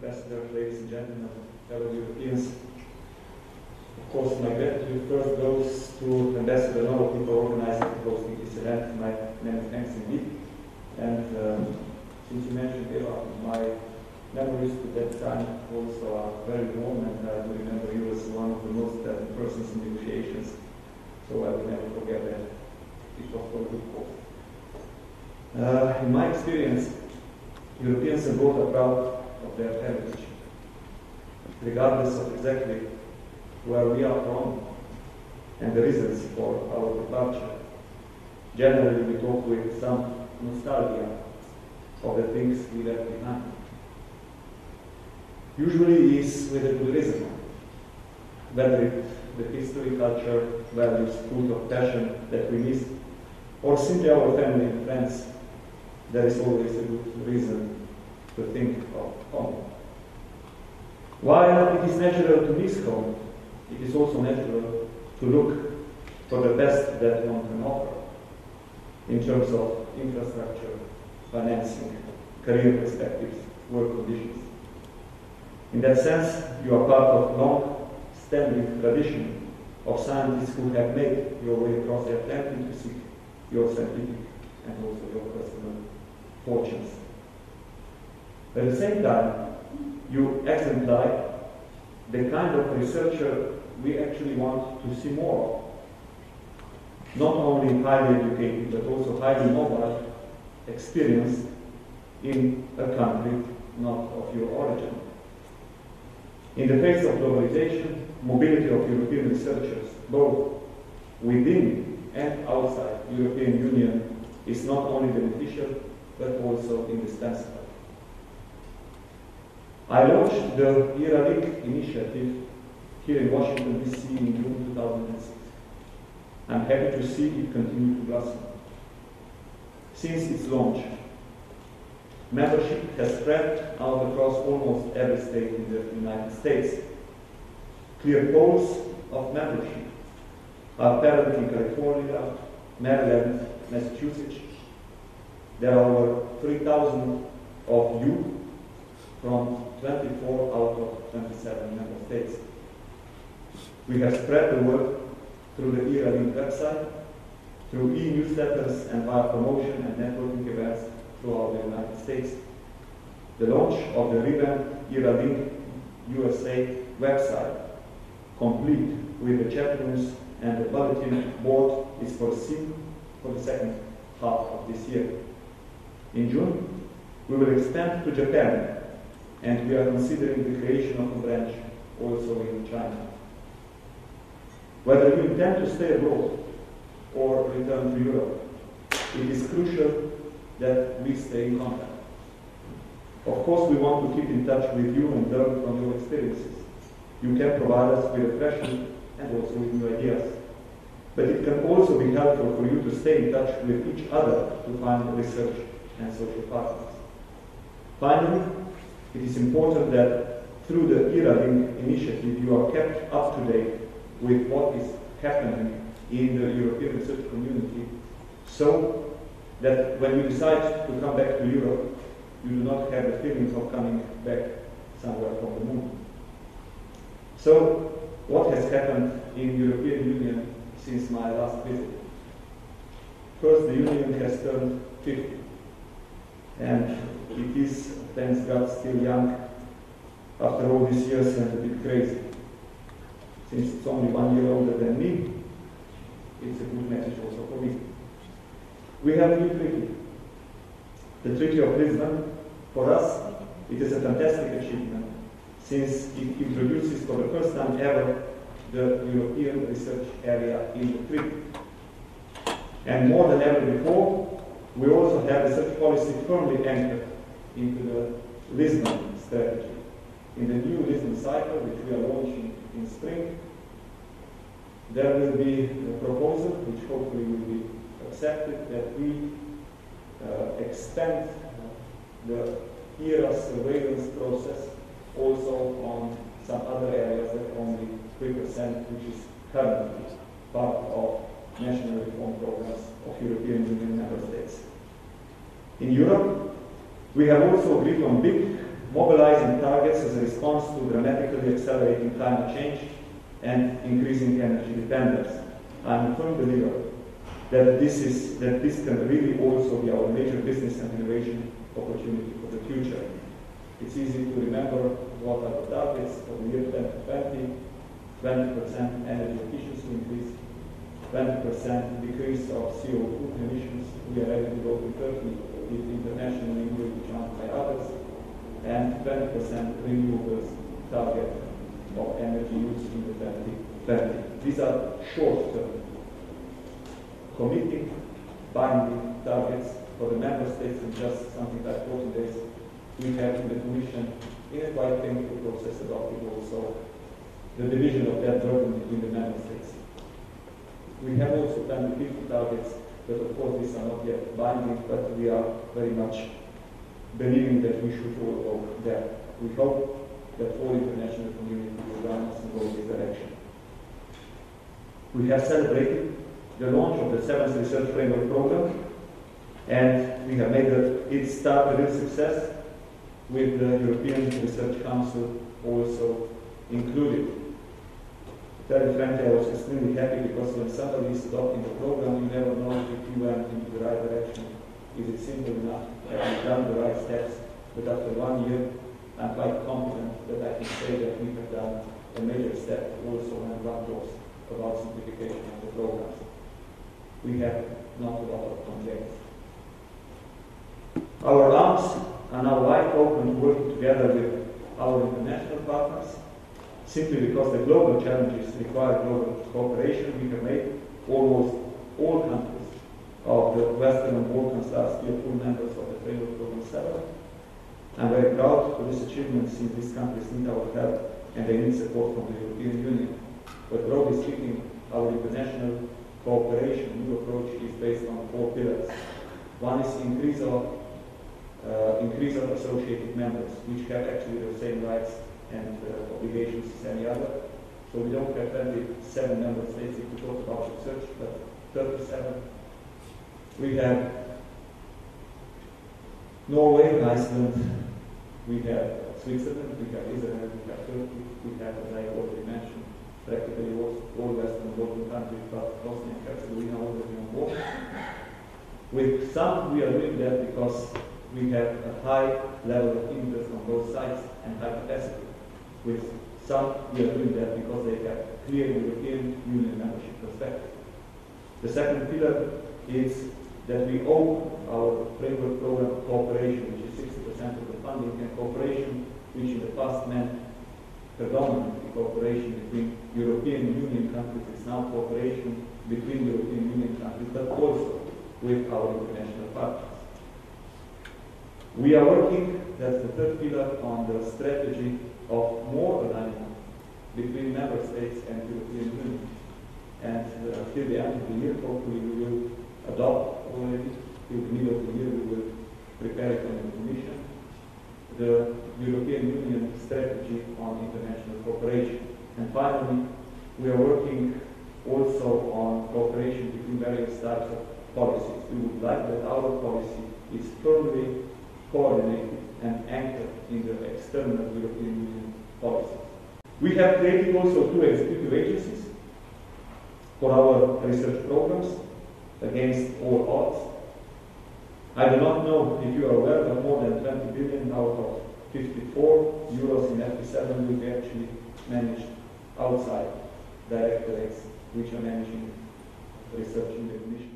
Ambassador, ladies and gentlemen, fellow Europeans. Of course, my gratitude first goes to Ambassador and all people organizing and hosting this event. My many thanks indeed. And since you mentioned Eva, my memories to that time also are very warm, and I remember you as one of the most persons in negotiations. So I will never forget that. It was for a good cause. In my experience, Europeans abroad are proud of their heritage, regardless of exactly where we are from and the reasons for our departure. Generally, we talk with some nostalgia of the things we left behind. Usually it's with a good reason, whether it's the history, culture, values, food of passion that we miss, or simply our family and friends. There is always a good reason to think of home. While it is natural to miss home, it is also natural to look for the best that one can offer in terms of infrastructure, financing, career perspectives, work conditions. In that sense, you are part of a long-standing tradition of scientists who have made your way across the Atlantic to seek your scientific and also your personal fortunes. At the same time, you exemplify the kind of researcher we actually want to see more of. Not only highly educated, but also highly mobile, experienced in a country not of your origin. In the face of globalization, mobility of European researchers, both within and outside the European Union, is not only beneficial, but also indispensable. I launched the ERA-Link initiative here in Washington, D.C. in June 2006. I'm happy to see it continue to blossom. Since its launch, membership has spread out across almost every state in the United States. Clear polls of membership are apparent in California, Maryland, Massachusetts. There are over 3,000 of you from 24 out of 27 member states. We have spread the word through the ERA-Link website, through e-newsletters and via promotion and networking events throughout the United States. The launch of the revamped ERA-Link USA website, complete with the chat rooms and the bulletin board, is foreseen for the second half of this year. In June, we will expand to Japan, and we are considering the creation of a branch also in China. Whether you intend to stay abroad or return to Europe, it is crucial that we stay in contact. Of course, we want to keep in touch with you and learn from your experiences. You can provide us with refreshment and also with new ideas. But it can also be helpful for you to stay in touch with each other to find research and social partners. Finally, it is important that through the ERA-Link initiative you are kept up to date with what is happening in the European research community, so that when you decide to come back to Europe, you do not have the feeling of coming back somewhere from the moon. So, what has happened in the European Union since my last visit? First, the Union has turned 50, and it is, thanks God, still young after all these years and a bit crazy. Since it's only 1 year older than me, it's a good message also for me. We have a new treaty. The Treaty of Lisbon, for us, it is a fantastic achievement, since it introduces for the first time ever the European research area in the treaty. And more than ever before, we also have research policy firmly anchored into the Lisbon strategy. In the new Lisbon cycle, which we are launching in spring, there will be a proposal, which hopefully will be accepted, that we expand the ERA surveillance process also on some other areas that only 3%, which is currently part of national reform programs of European Union member states. In Europe, we have also agreed on big mobilizing targets as a response to dramatically accelerating climate change and increasing energy dependence. I'm a firm believer that this can really also be our major business and innovation opportunity for the future. It's easy to remember what are the targets for the year 2020, 20% energy efficiency increase, 20% decrease of CO2 emissions. We are ready to go to 30 if internationally will be joined by others, and 20% renewables target of energy use in the 2020. These are short-term, committing, binding targets for the member states in just something like 40 days. We have in the Commission, in a quite painful process, adopted also the division of that burden between the member states. We have also 2050 targets, but of course these are not yet binding, but we are very much believing that we should all go there. We hope that all international community will join us and go in this direction. We have celebrated the launch of the 7th Research Framework Program, and we have made its start a real success, with the European Research Council also included. Very frankly, I was extremely happy because when somebody is adopting the program, you never know if you went into the right direction. Is it simple enough? Have you done the right steps? But after 1 year, I'm quite confident that I can say that we have done a major step also when one talks about simplification of the programs. We have not a lot of complaints. Our arms are now wide open to working together with our international partners. Simply because the global challenges require global cooperation, we have made almost all countries of the Western Balkans last year full members of the Framework Program 7. I'm very proud of this achievement since these countries need our help and they need support from the European Union. But broadly speaking, our international cooperation new approach is based on 4 pillars. One is increase of associated members, which have actually the same rights and obligations as any other. So we don't have 27 member states if we talk about research, but 37. We have Norway, Iceland, we have Switzerland, we have Israel, we have Turkey, we have, as I already mentioned, practically all Western Balkan countries, but Bosnia and Herzegovina already on board. With some, we are doing that because we have a high level of interest on both sides and high capacity. With some, we are doing that because they have clear European Union membership perspective. The second pillar is that we owe our framework program cooperation, which is 60% of the funding, and cooperation, which in the past meant predominantly cooperation between European Union countries, is now cooperation between European Union countries, but also with our international partners. We are working, that's the third pillar, on the strategy of more alignment between member states and European Union. And till the end of the year, hopefully we will adopt already, till the middle of the year we will prepare it on the Commission, the European Union strategy on international cooperation. And finally, we are working also on cooperation between various types of policies. We would like that our policy is firmly coordinated and anchored in the external European Union policies. We have created also 2 executive agencies for our research programs against all odds. I do not know if you are aware, but more than 20 billion out of 54 euros in FP7 will be actually managed outside directorates which are managing research in the Commission.